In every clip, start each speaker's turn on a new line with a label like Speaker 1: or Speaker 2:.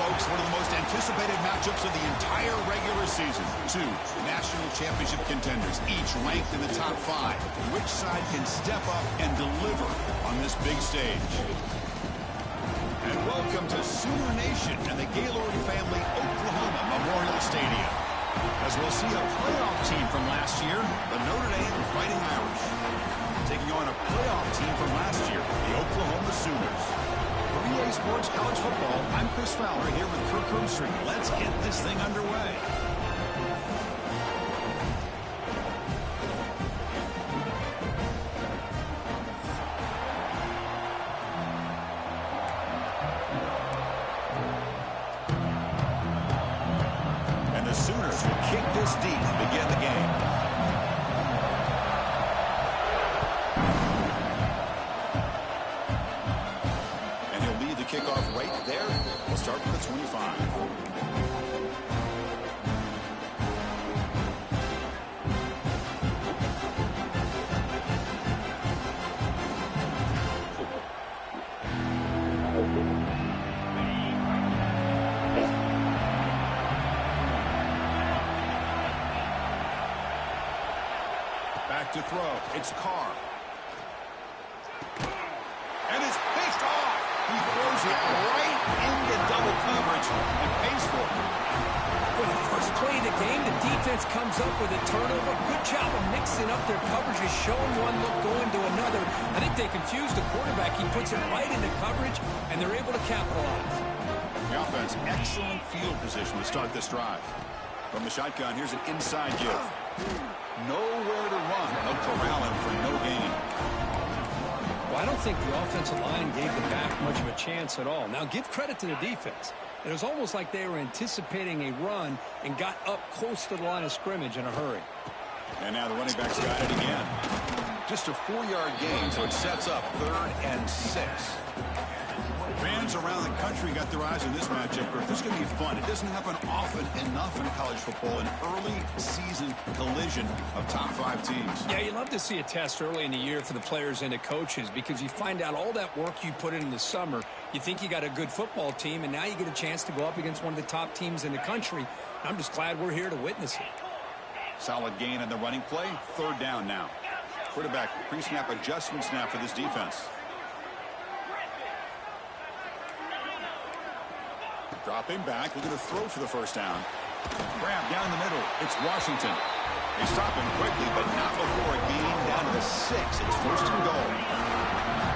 Speaker 1: folks, one of the most anticipated matchups of the entire regular season. Two national championship contenders, each ranked in the top 5. Which side can step up and deliver on this big stage? And welcome to Sooner Nation and the Gaylord family Oklahoma Memorial Stadium. As we'll see a playoff team from last year, the Notre Dame Fighting Irish, taking on a playoff team from last year, the Oklahoma Sooners. For EA Sports College Football, I'm Chris Fowler here with Kirk Herbstreit. Let's get this thing underway. And the Sooners will kick this deep to begin the game. Kickoff right there. We'll start with the 25. Back to throw. It's Carr. And it's picked off. He throws it right into double coverage and pays for it.
Speaker 2: For the first play of the game, the defense comes up with a turnover. Good job of mixing up their coverages, showing one look, going to another. I think they confused the quarterback. He puts it right into coverage, and they're able to capitalize.
Speaker 1: The offense, excellent field position to start this drive. From the shotgun, here's an inside give. Nowhere to run. They'll corral him for no gain.
Speaker 2: Well, I don't think the offensive line gave the back much of a chance at all. Now, give credit to the defense. It was almost like they were anticipating a run and got up close to the line of scrimmage in a hurry.
Speaker 1: And now the running back's got it again. Just a 4-yard gain, so it sets up 3rd and 6. Fans around the country got their eyes on this matchup. This is going to be fun. It doesn't happen often enough in college football, an early season collision of top 5 teams.
Speaker 2: Yeah, you love to see a test early in the year for the players and the coaches because you find out all that work you put in the summer. You think you got a good football team, and now you get a chance to go up against one of the top teams in the country. I'm just glad we're here to witness it.
Speaker 1: Solid gain on the running play. 3rd down now. Quarterback pre-snap adjustment snap for this defense. Dropping back, looking to throw for the first down. Grab down the middle. It's Washington. They stop him quickly, but not before a gain down to the 6. It's 1st and goal.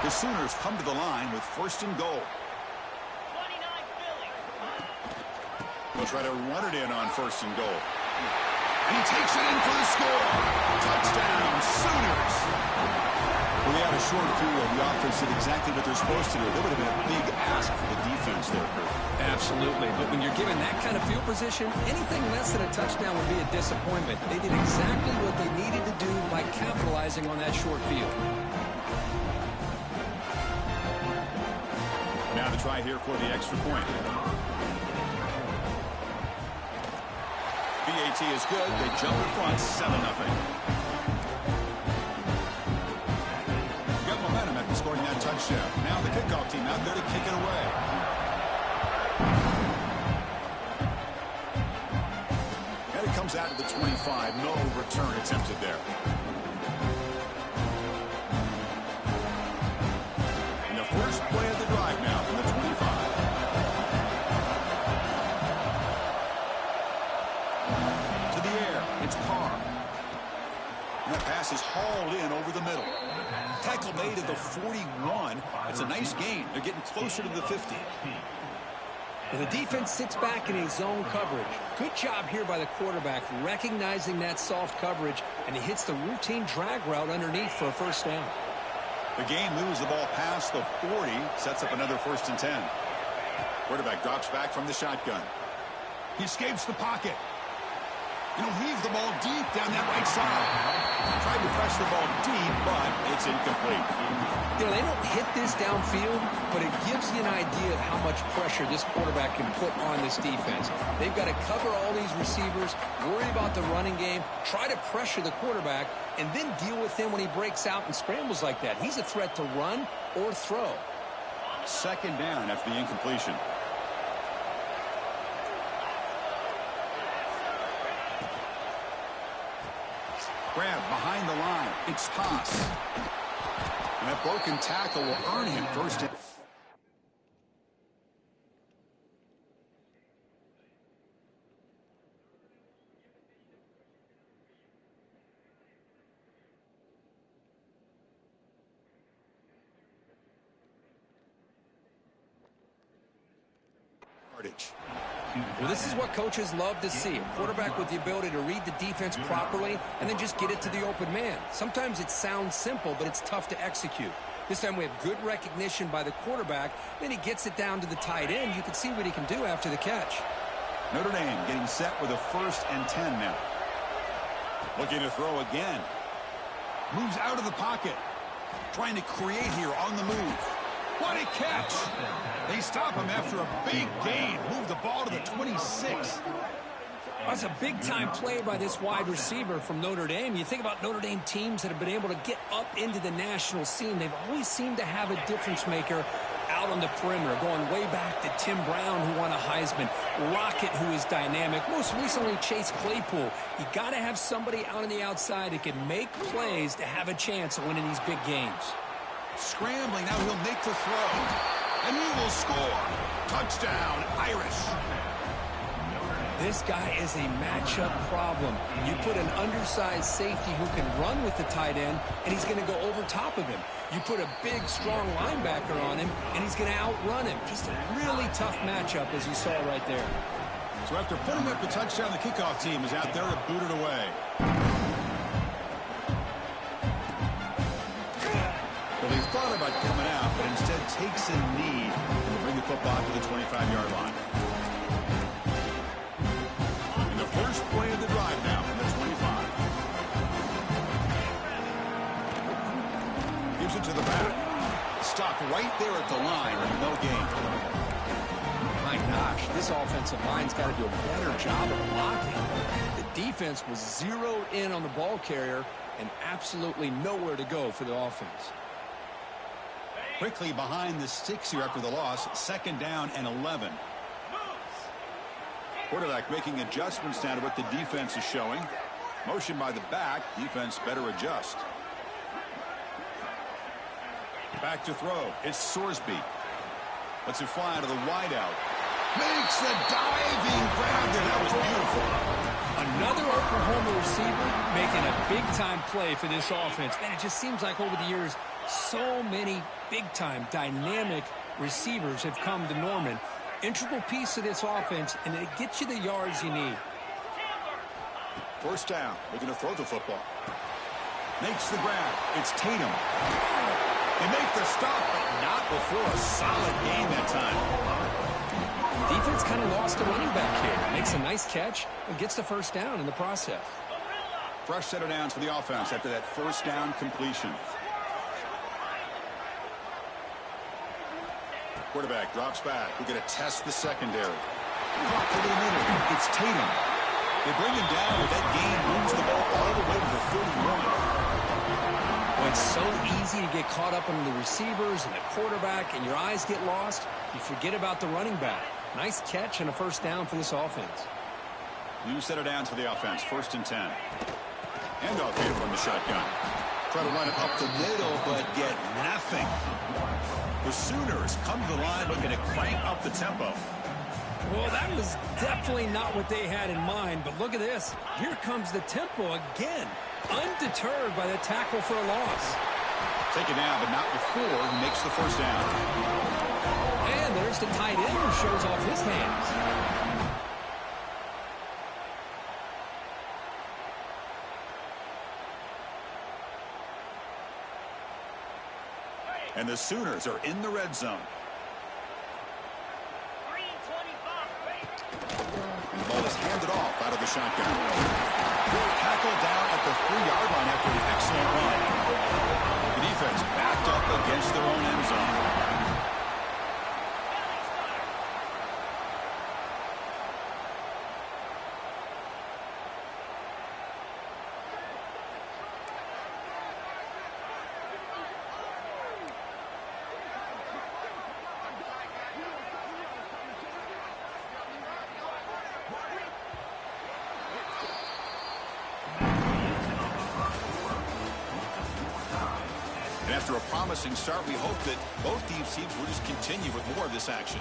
Speaker 1: The Sooners come to the line with 1st and goal. They'll try to run it in on 1st and goal. And he takes it in for the score. Touchdown, Sooners. Well, they had a short field. The offense did exactly what they're supposed to do. That would have been a big ask for the defense there, Kurt.
Speaker 2: Absolutely. But when you're given that kind of field position, anything less than a touchdown would be a disappointment. They did exactly what they needed to do by capitalizing on that short field.
Speaker 1: Now to try here for the extra point. BAT is good. They jump in front, 7-0. Momentum after scoring that touchdown. Now the kickoff team out there to kick it away. And it comes out to the 25. No return attempted there. And the first play of the drive now from the 25. To the air. It's Carr. And that pass is hauled in over the middle. Tackle made at the 41. It's a nice gain. They're getting closer to the 50.
Speaker 2: Well, the defense sits back in a zone coverage. Good job here by the quarterback recognizing that soft coverage, and he hits the routine drag route underneath for a 1st down.
Speaker 1: The game moves the ball past the 40, sets up another 1st and 10. Quarterback drops back from the shotgun. He escapes the pocket. And he'll heave the ball deep down that right side. Tried to press the ball deep, but it's incomplete.
Speaker 2: You know, they don't hit this downfield, but it gives you an idea of how much pressure this quarterback can put on this defense. They've got to cover all these receivers, worry about the running game, try to pressure the quarterback, and then deal with him when he breaks out and scrambles like that. He's a threat to run or throw.
Speaker 1: 2nd down after the incompletion. Grab behind the line. It's toss. And that broken tackle will earn him first down.
Speaker 2: Well, this is what coaches love to see. A quarterback with the ability to read the defense properly and then just get it to the open man. Sometimes it sounds simple, but it's tough to execute. This time we have good recognition by the quarterback. Then he gets it down to the tight end. You can see what he can do after the catch.
Speaker 1: Notre Dame getting set with a 1st and 10 now. Looking to throw again. Moves out of the pocket. Trying to create here on the move. What a catch! They stop him after a big gain. Move the ball to the 26.
Speaker 2: That's a big-time play by this wide receiver from Notre Dame. You think about Notre Dame teams that have been able to get up into the national scene. They've always seemed to have a difference maker out on the perimeter, going way back to Tim Brown, who won a Heisman, Rocket, who is dynamic, most recently Chase Claypool. You got to have somebody out on the outside that can make plays to have a chance of winning these big games.
Speaker 1: Scrambling, now he'll make the throw. And he will score. Touchdown, Irish.
Speaker 2: This guy is a matchup problem. You put an undersized safety who can run with the tight end, and he's going to go over top of him. You put a big, strong linebacker on him, and he's going to outrun him. Just a really tough matchup, as you saw right there.
Speaker 1: So after putting up the touchdown, the kickoff team is out there to boot it away. Well, he thought about coming out, but instead takes a knee to bring the football to the 25-yard line. And the first play of the drive now from the 25. Gives it to the back. Stopped right there at the line with no gain.
Speaker 2: My gosh, this offensive line's got to do a better job of blocking. The defense was zeroed in on the ball carrier and absolutely nowhere to go for the offense.
Speaker 1: Quickly behind the sticks here after the loss. 2nd down and 11. Quarterback making adjustments now to what the defense is showing. Motion by the back. Defense better adjust. Back to throw. It's Sorsby. Lets it fly out of the wideout. Makes the diving grab there. That was beautiful.
Speaker 2: Another Oklahoma receiver making a big-time play for this offense. Man, it just seems like over the years, so many big-time, dynamic receivers have come to Norman. Integral piece of this offense, and it gets you the yards you need.
Speaker 1: 1st down. Looking to throw the football. Makes the grab. It's Tatum. They make the stop, but not before a solid game that time.
Speaker 2: Defense kind of lost a running back here. Makes a nice catch and gets the 1st down in the process.
Speaker 1: Fresh set of downs for the offense after that 1st down completion. Quarterback drops back. We're going to test the secondary. Clock for the minute. It's Tatum. They bring him down, but that gain moves the ball all the way to the 31.
Speaker 2: Well, it's so easy to get caught up on the receivers and the quarterback, and your eyes get lost. You forget about the running back. Nice catch and a 1st down for this offense.
Speaker 1: New set of downs for the offense. 1st and 10. Handoff here from the shotgun. Try to run it up the middle, but get nothing. The Sooners come to the line looking to crank up the tempo.
Speaker 2: Well, that was definitely not what they had in mind, but look at this. Here comes the tempo again. Undeterred by the tackle for a loss.
Speaker 1: Taken down, but not before he makes the 1st down.
Speaker 2: And there's the tight end who shows off his hands.
Speaker 1: And the Sooners are in the red zone. And the ball is handed off out of the shotgun. Tackled down at the 3-yard line after an excellent run. The defense backed up against their own end zone. And after a promising start, we hope that both these teams will just continue with more of this action.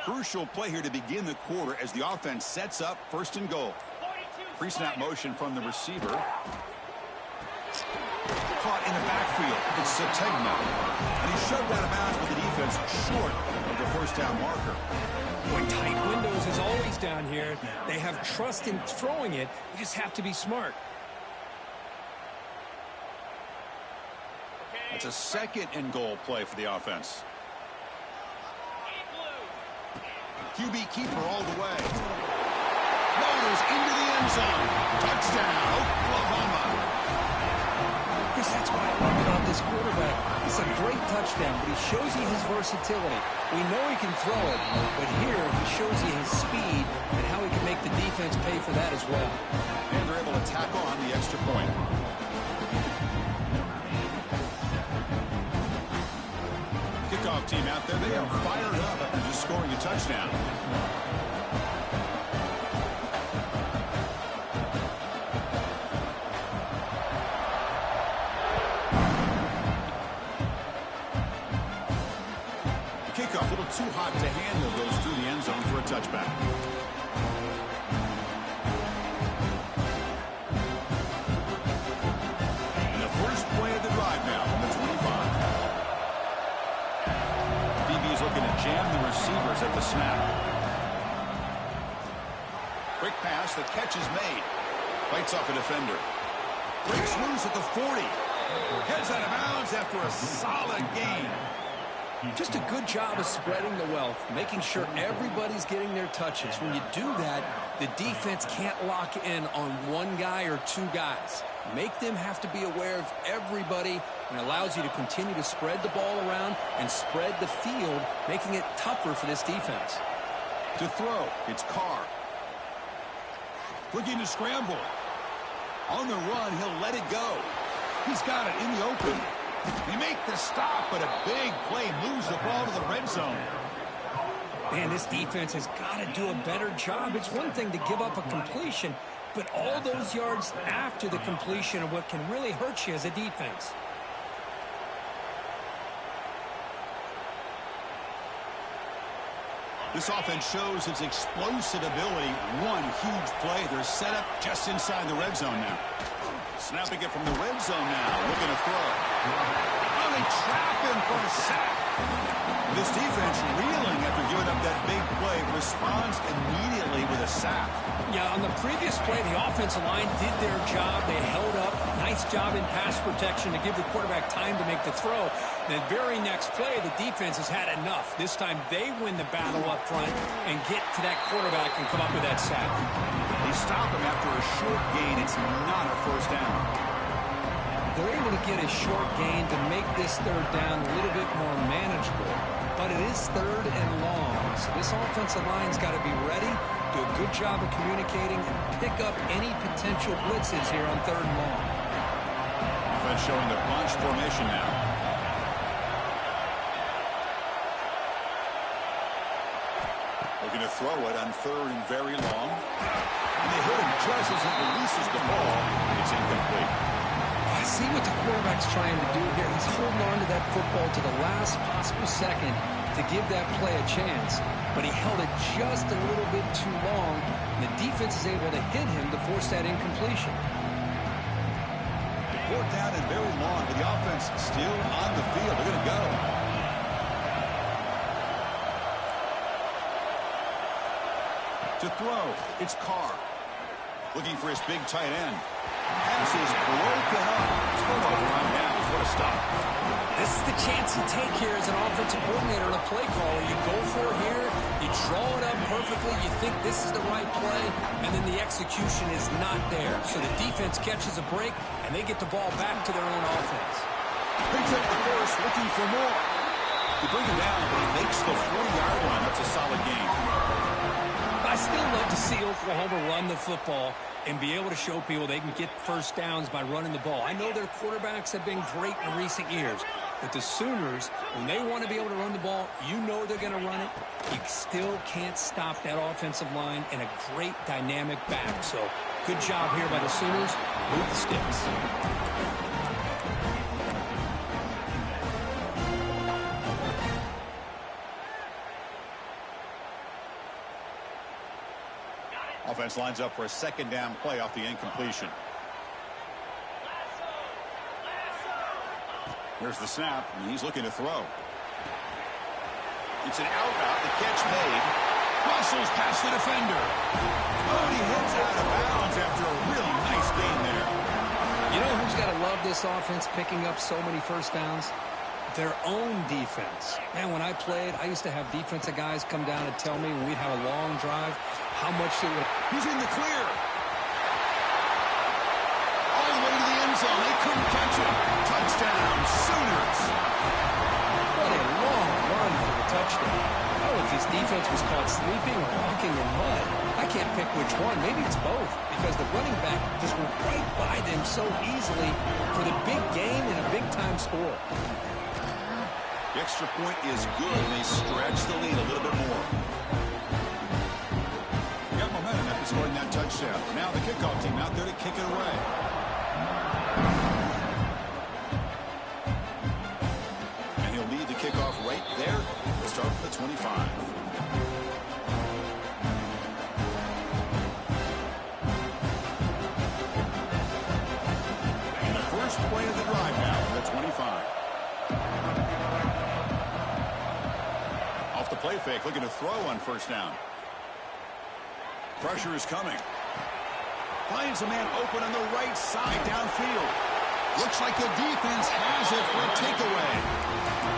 Speaker 1: Crucial play here to begin the quarter as the offense sets up first and goal. Pre-snap motion from the receiver. Caught in the backfield. It's Sategna. And he's shoved out of bounds with the defense short of the first down marker.
Speaker 2: Boy, tight windows is always down here. They have trust in throwing it. You just have to be smart.
Speaker 1: It's a second and goal play for the offense. QB keeper all the way. Motors into the end zone. Touchdown, Oklahoma.
Speaker 2: Chris, that's what I love about this quarterback. It's a great touchdown, but he shows you his versatility. We know he can throw it, but here he shows you his speed and how he can make the defense pay for that as well.
Speaker 1: And they're able to tack on the extra point. Kickoff team out there, they are fired up after just scoring a touchdown. The kickoff a little too hot to handle, goes through the end zone for a touchback. And the first play of the drive now from the 25. Looking to jam the receivers at the snap. Quick pass, the catch is made. Fights off a defender. Breaks loose at the 40. Heads out of bounds after a solid gain.
Speaker 2: Just a good job of spreading the wealth, making sure everybody's getting their touches. When you do that, the defense can't lock in on one guy or two guys. Make them have to be aware of everybody, and allows you to continue to spread the ball around and spread the field, making it tougher for this defense.
Speaker 1: To throw, it's Carr. Looking to scramble. On the run, he'll let it go. He's got it in the open. He make the stop, but a big play moves the ball to the red zone.
Speaker 2: Man, this defense has got to do a better job. It's one thing to give up a completion, but all those yards after the completion are what can really hurt you as a defense.
Speaker 1: This offense shows its explosive ability. One huge play. They're set up just inside the red zone now. Snapping it from the red zone now. Looking to throw. Oh, they trap him for a sack. This defense reeling after giving up that big play. Responds immediately with a sack.
Speaker 2: Yeah, on the previous play, the offensive line did their job. They held up. Nice job in pass protection to give the quarterback time to make the throw. The very next play, the defense has had enough. This time they win the battle up front and get to that quarterback and come up with that sack.
Speaker 1: They stop him after a short gain. It's not a first down.
Speaker 2: They're able to get a short gain to make this third down a little bit more manageable. But it is third and long. So this offensive line's got to be ready, do a good job of communicating, and pick up any potential blitzes here on third and long.
Speaker 1: Defense showing the bunch formation now. Looking to throw it on third and very long. And they hit him just as he releases the ball. It's incomplete.
Speaker 2: I see what the quarterback's trying to do here. He's holding on to that football to the last possible second to give that play a chance. But he held it just a little bit too long, and the defense is able to hit him to force that incompletion.
Speaker 1: Fourth down and very long, but the offense still on the field. They're going to go. To throw, it's Carr. Looking for his big tight end. Pass is broken up. Turnover on downs. What a stop.
Speaker 2: This is the chance you take here as an offensive coordinator and a play caller. You go for it here. You draw it up perfectly. You think this is the right play, and then the execution is not there. So the defense catches a break, and they get the ball back to their own offense.
Speaker 1: Picks up the first, looking for more. You bring him down, but he makes the 40-yard line. That's a solid game.
Speaker 2: I still love to see Oklahoma run the football and be able to show people they can get first downs by running the ball. I know their quarterbacks have been great in recent years, but the Sooners, when they want to be able to run the ball, you know they're going to run it. You still can't stop that offensive line and a great dynamic back. So good job here by the Sooners. Move the sticks.
Speaker 1: Offense lines up for a second down play off the incompletion. Here's the snap, and he's looking to throw. It's an out route. The catch made. Russell's past the defender. Oh, and he heads out of bounds after a really nice gain there.
Speaker 2: You know who's got to love this offense picking up so many first downs? Their own defense. Man, when I played, I used to have defensive guys come down and tell me when we'd have a long drive how much it would...
Speaker 1: He's in the clear. All the way to the end zone. They couldn't catch him. Touchdown, Sooners.
Speaker 2: What a long run for the touchdown. Oh, if his defense was caught sleeping or walking in mud, I can't pick which one. Maybe it's both, because the running back just went right by them so easily for the big gain and a big-time score.
Speaker 1: The extra point is good, and they stretch the lead a little bit more. Got momentum after scoring that touchdown. Now the kickoff team out there to kick it away. And he'll lead the kickoff right there. We'll start with the 25. And the first play of the drive now from the 25. Off the play fake, looking to throw on first down. Pressure is coming. Finds a man open on the right side downfield. Looks like the defense has it for a takeaway.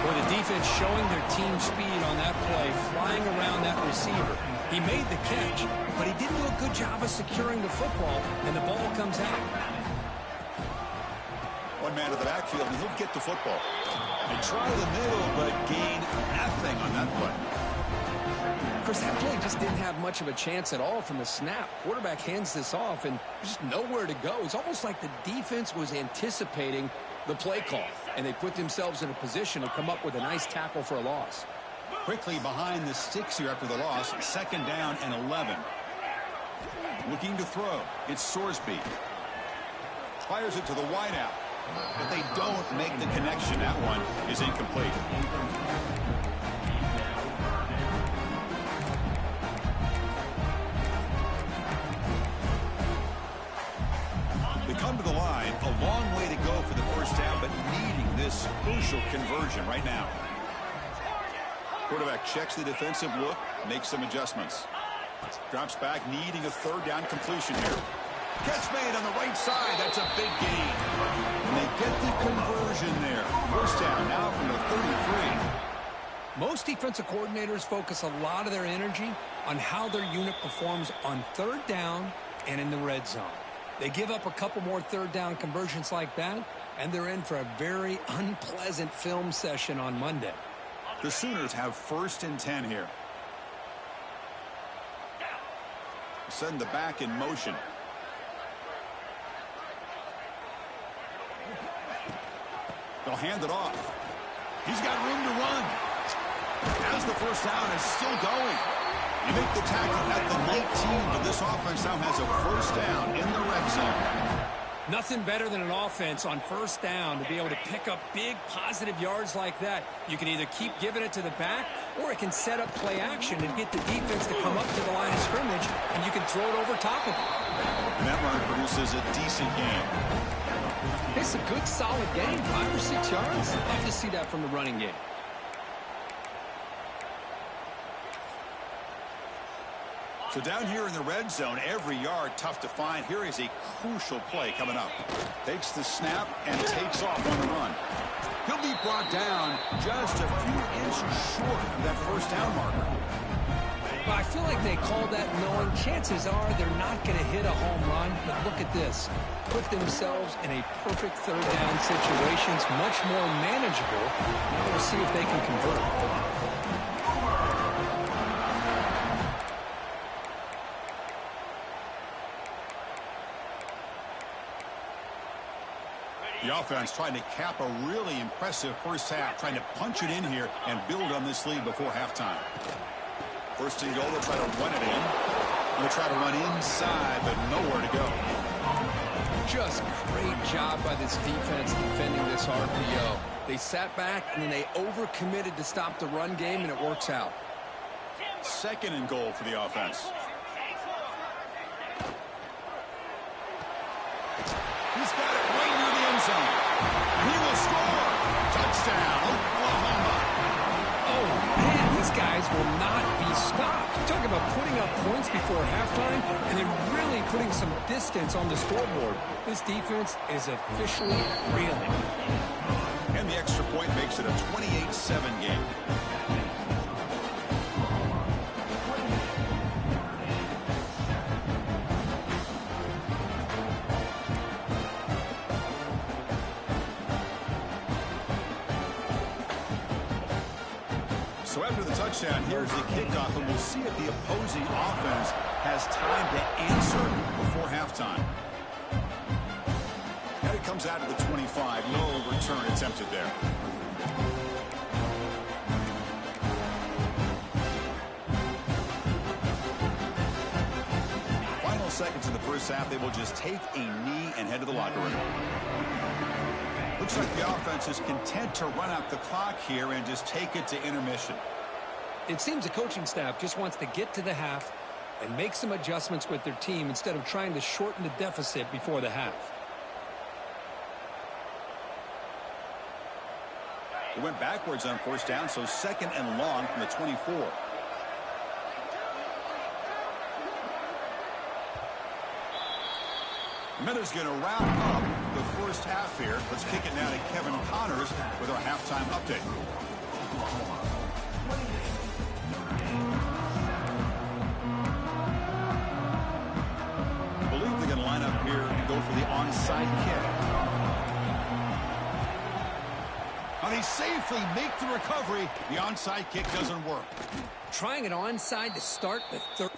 Speaker 2: Well, the defense showing their team speed on that play, flying around that receiver. He made the catch, but he didn't do a good job of securing the football, and the ball comes out.
Speaker 1: One man to the backfield, and he'll get the football. They try the middle, but gain nothing on that play.
Speaker 2: Of course, that play just didn't have much of a chance at all from the snap. Quarterback hands this off, and there's just nowhere to go. It's almost like the defense was anticipating the play call, and they put themselves in a position to come up with a nice tackle for a loss.
Speaker 1: Quickly behind the sticks here after the loss. Second down and 11. Looking to throw. It's Sorsby. Fires it to the wideout. But they don't make the connection. That one is incomplete. They come to the line. A long way to go for the first down, but needing this crucial conversion right now. Quarterback checks the defensive look, makes some adjustments. Drops back, needing a third down completion here. Catch made on the right side. That's a big gain. And they get the conversion there. First down now from the 33.
Speaker 2: Most defensive coordinators focus a lot of their energy on how their unit performs on third down and in the red zone. They give up a couple more third down conversions like that, and they're in for a very unpleasant film session on Monday.
Speaker 1: The Sooners have first and 10 here. Send the back in motion. They'll hand it off. He's got room to run. As the first down is still going. You make the tackle at the 19, but this offense now has a first down in the red zone.
Speaker 2: Nothing better than an offense on first down to be able to pick up big positive yards like that. You can either keep giving it to the back, or it can set up play action and get the defense to come up to the line of scrimmage, and you can throw it over top of it.
Speaker 1: And that runner produces a decent game.
Speaker 2: It's a good, solid game, 5 or 6 yards. Love to see that from the running game.
Speaker 1: So down here in the red zone, every yard tough to find. Here is a crucial play coming up. Takes the snap and takes off on the run. He'll be brought down just a few inches short of that first down marker.
Speaker 2: Well, I feel like they called that knowing chances are they're not going to hit a home run. But look at this. Put themselves in a perfect third down situation. It's much more manageable. Now we'll see if they can convert.
Speaker 1: The offense trying to cap a really impressive first half, trying to punch it in here and build on this lead before halftime. First and goal, they'll try to run it in. They'll try to run inside, but nowhere to go.
Speaker 2: Just great job by this defense defending this RPO. They sat back, and then they overcommitted to stop the run game, and it works out.
Speaker 1: Second and goal for the offense. He's got it right near the end zone. He will score. Touchdown, Oklahoma.
Speaker 2: Oh, man, these guys will not be stopped. You talk about putting up points before halftime and then really putting some distance on the scoreboard. This defense is officially reeling.
Speaker 1: And the extra point makes it a 28-7 game. So after the touchdown, here's the kickoff, and we'll see if the opposing offense has time to answer before halftime. And it comes out of the 25. No return attempted there. Final seconds in the first half, they will just take a knee and head to the locker room. Looks like the offense is content to run out the clock here and just take it to intermission.
Speaker 2: It seems the coaching staff just wants to get to the half and make some adjustments with their team instead of trying to shorten the deficit before the half.
Speaker 1: They went backwards on first down, so second and long from the 24. The Miners going to round up the first half here. Let's kick it now to Kevin Connors with our halftime update. I believe they're going to line up here and go for the onside kick. Now they safely make the recovery. The onside kick doesn't work.
Speaker 2: Trying it onside to start the third.